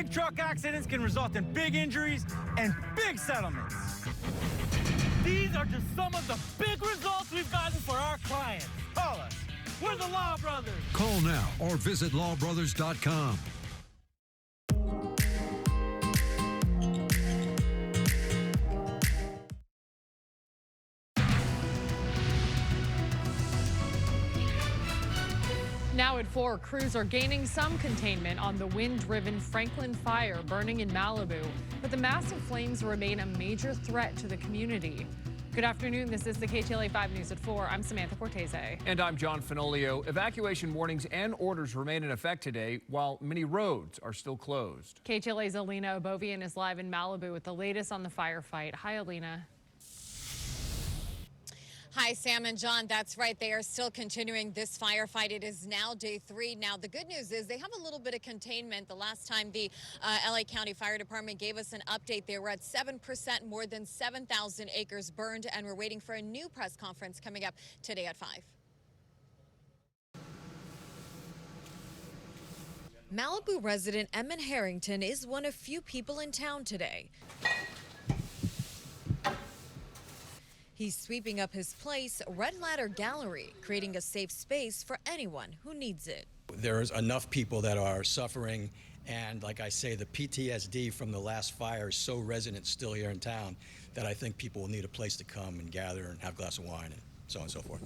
Big truck accidents can result in big injuries and big settlements. These are just some of the big results we've gotten for our clients. Call us. We're the Law Brothers. Call now or visit lawbrothers.com. Now at 4, crews are gaining some containment on the wind-driven Franklin fire burning in Malibu, but the massive flames remain a major threat to the community. Good afternoon. This is the KTLA 5 News at 4. I'm Samantha Cortese. And I'm John Fenolio. Evacuation warnings and orders remain in effect today, while many roads are still closed. KTLA's Alina Abovian is live in Malibu with the latest on the firefight. Hi, Alina. Hi, Sam and John. That's right. They are still continuing this firefight. It is now day 3. Now, the good news is they have a little bit of containment. The last time the LA County Fire Department gave us an update, they were at 7%, more than 7,000 acres burned, and we're waiting for a new press conference coming up today at 5. Malibu resident Emmett Harrington is one of few people in town today. He's sweeping up his place, Red Ladder Gallery, creating a safe space for anyone who needs it. There's enough people that are suffering, and like I say, the PTSD from the last fire is so resonant still here in town that I think people will need a place to come and gather and have a glass of wine and so on and so forth.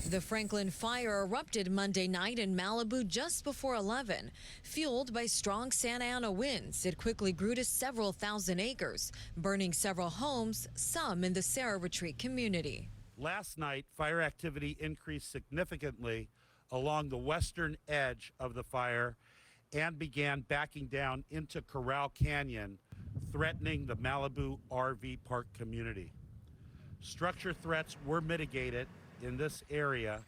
The Franklin fire erupted Monday night in Malibu just before 11. Fueled by strong Santa Ana winds, it quickly grew to several thousand acres, burning several homes, some in the Serra Retreat community. Last night, fire activity increased significantly along the western edge of the fire and began backing down into Corral Canyon, threatening the Malibu RV park community. Structure threats were mitigated in this area,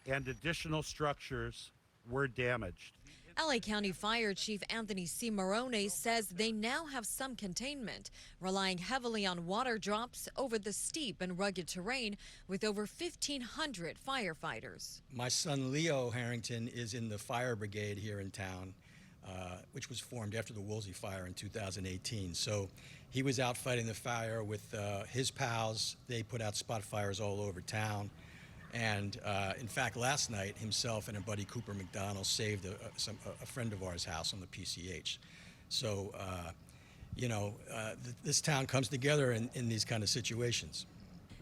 and additional structures were damaged. LA County Fire Chief Anthony C. Morone says they now have some containment, relying heavily on water drops over the steep and rugged terrain with over 1,500 firefighters. My son Leo Harrington is in the fire brigade here in town, which was formed after the Woolsey fire in 2018. So he was out fighting the fire with his pals. They put out spot fires all over town. And in fact, last night, himself and a buddy, Cooper McDonald, saved a friend of ours' house on the PCH. So, this town comes together in these kind of situations.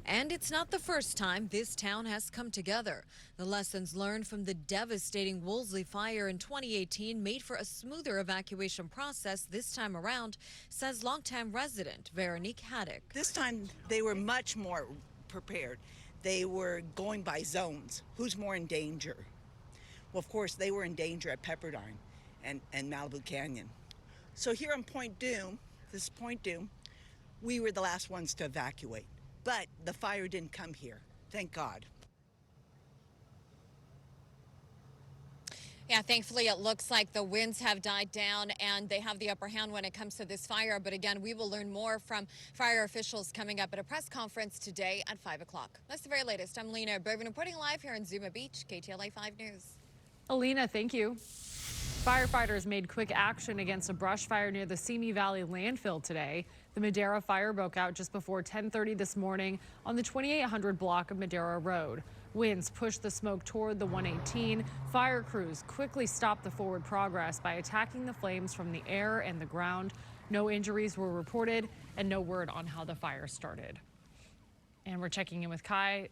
And it's not the first time this town has come together. The lessons learned from the devastating Woolsey fire in 2018 made for a smoother evacuation process this time around, says longtime resident Veronique Haddock. This time, they were much more prepared. They were going by zones. Who's more in danger? Well, of course, they were in danger at Pepperdine and Malibu Canyon. So here on Point Doom, this is Point Doom, we were the last ones to evacuate. But the fire didn't come here, thank God. Yeah, thankfully it looks like the winds have died down and they have the upper hand when it comes to this fire. But again, we will learn more from fire officials coming up at a press conference today at 5 o'clock. That's the very latest. I'm Lena Bervin reporting live here in Zuma Beach, KTLA 5 News. Alina, thank you. Firefighters made quick action against a brush fire near the Simi Valley landfill today. The Madera fire broke out just before 10:30 this morning on the 2800 block of Madera Road. Winds pushed the smoke toward the 118. Fire crews quickly stopped the forward progress by attacking the flames from the air and the ground. No injuries were reported and no word on how the fire started. And we're checking in with Kai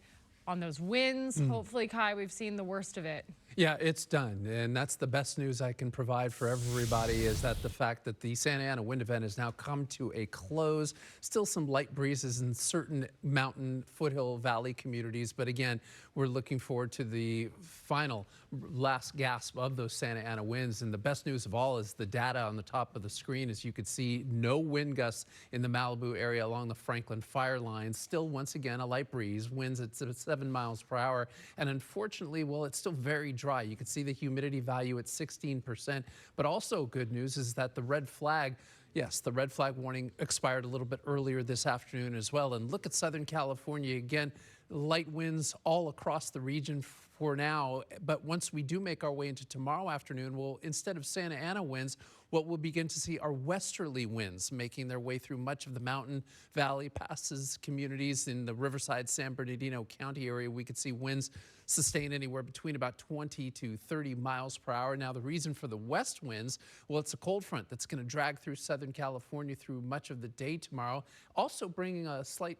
on those winds. Hopefully, Kai, we've seen the worst of it. Yeah, it's done, and that's the best news I can provide for everybody, is that the fact that the Santa Ana wind event has now come to a close. Still some light breezes in certain mountain, foothill, valley communities, but again, we're looking forward to the final last gasp of those Santa Ana winds. And the best news of all is the data on the top of the screen. As you can see, no wind gusts in the Malibu area along the Franklin fire line. Still, once again, a light breeze, winds at 7 miles per hour, and unfortunately, well, it's still very dry. You can see the humidity value at 16%, but also good news is that the red flag, yes, the red flag warning expired a little bit earlier this afternoon as well. And look at Southern California again, light winds all across the region for now. But once we do make our way into tomorrow afternoon, we'll, instead of Santa Ana winds, what we'll begin to see are westerly winds making their way through much of the mountain valley, passes communities in the Riverside, San Bernardino County area. We could see winds sustain anywhere between about 20 to 30 miles per hour. Now, the reason for the west winds, well, it's a cold front that's going to drag through Southern California through much of the day tomorrow, also bringing a slight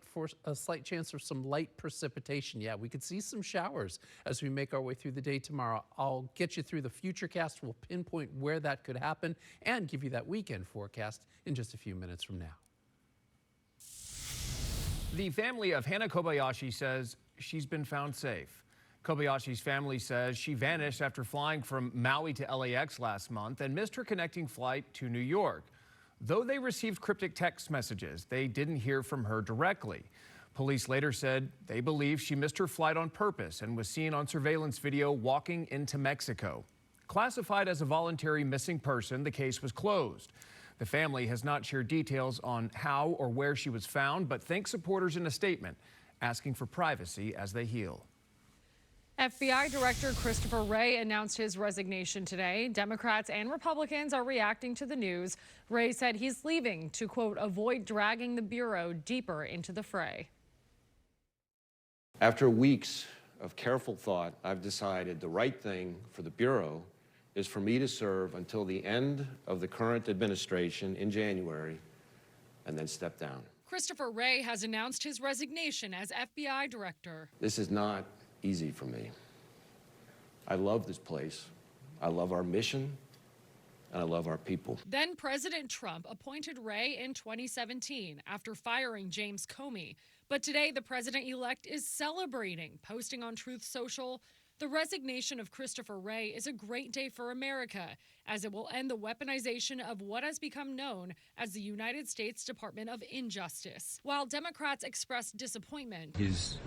chance of some light precipitation. Yeah, we could see some showers as we make our way through the day tomorrow. I'll get you through the Futurecast. We'll pinpoint where that could happen and give you that weekend forecast in just a few minutes from now. The family of Hannah Kobayashi says she's been found safe. Kobayashi's family says she vanished after flying from Maui to LAX last month and missed her connecting flight to New York. Though they received cryptic text messages, they didn't hear from her directly. Police later said they believe she missed her flight on purpose and was seen on surveillance video walking into Mexico. Classified as a voluntary missing person, the case was closed. The family has not shared details on how or where she was found, but thanks supporters in a statement, asking for privacy as they heal. FBI Director Christopher Wray announced his resignation today. Democrats and Republicans are reacting to the news. Wray said he's leaving to, quote, avoid dragging the Bureau deeper into the fray. After weeks of careful thought, I've decided the right thing for the Bureau is for me to serve until the end of the current administration in January and then step down. Christopher Wray has announced his resignation as FBI Director. This is not easy for me. I love this place. I love our mission, and I love our people. Then President Trump appointed Wray in 2017 after firing James Comey. But today, the president-elect is celebrating, posting on Truth Social, "The resignation of Christopher Wray is a great day for America, as it will end the weaponization of what has become known as the United States Department of Injustice." While Democrats expressed disappointment, He's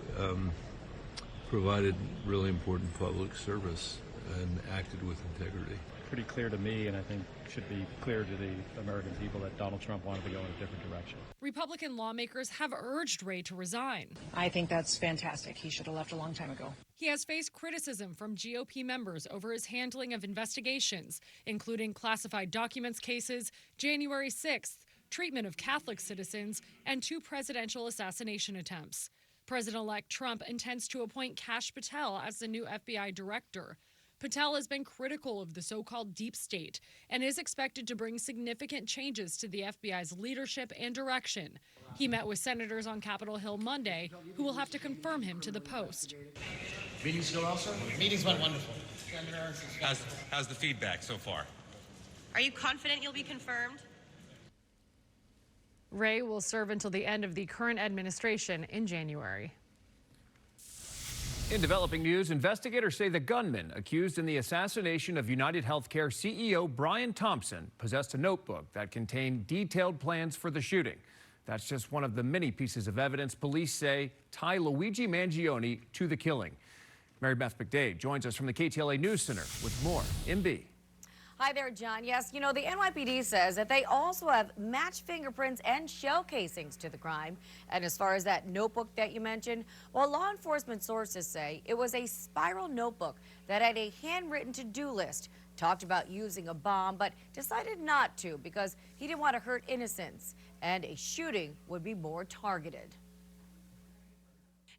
provided really important public service and acted with integrity. Pretty clear to me, and I think should be clear to the American people, that Donald Trump wanted to go in a different direction. Republican lawmakers have urged Wray to resign. I think that's fantastic. He should have left a long time ago. He has faced criticism from GOP members over his handling of investigations, including classified documents cases, January 6th, treatment of Catholic citizens, and 2 presidential assassination attempts. President-elect Trump intends to appoint Kash Patel as the new FBI director. Patel has been critical of the so-called deep state and is expected to bring significant changes to the FBI's leadership and direction. He met with senators on Capitol Hill Monday, who will have to confirm him to the post. Meetings go well, sir? Meetings went wonderful. How's the feedback so far? Are you confident you'll be confirmed? Wray will serve until the end of the current administration in January. In developing news, investigators say the gunman accused in the assassination of United Healthcare CEO Brian Thompson possessed a notebook that contained detailed plans for the shooting. That's just one of the many pieces of evidence police say tie Luigi Mangione to the killing. Mary Beth McDade joins us from the KTLA News Center with more. MB. Hi there, John. Yes, you know, the NYPD says that they also have matched fingerprints and shell casings to the crime. And as far as that notebook that you mentioned, well, law enforcement sources say it was a spiral notebook that had a handwritten to-do list, talked about using a bomb, but decided not to because he didn't want to hurt innocents, and a shooting would be more targeted.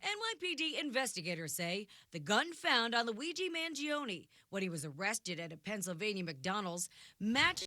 NYPD investigators say the gun found on Luigi Mangione when he was arrested at a Pennsylvania McDonald's matched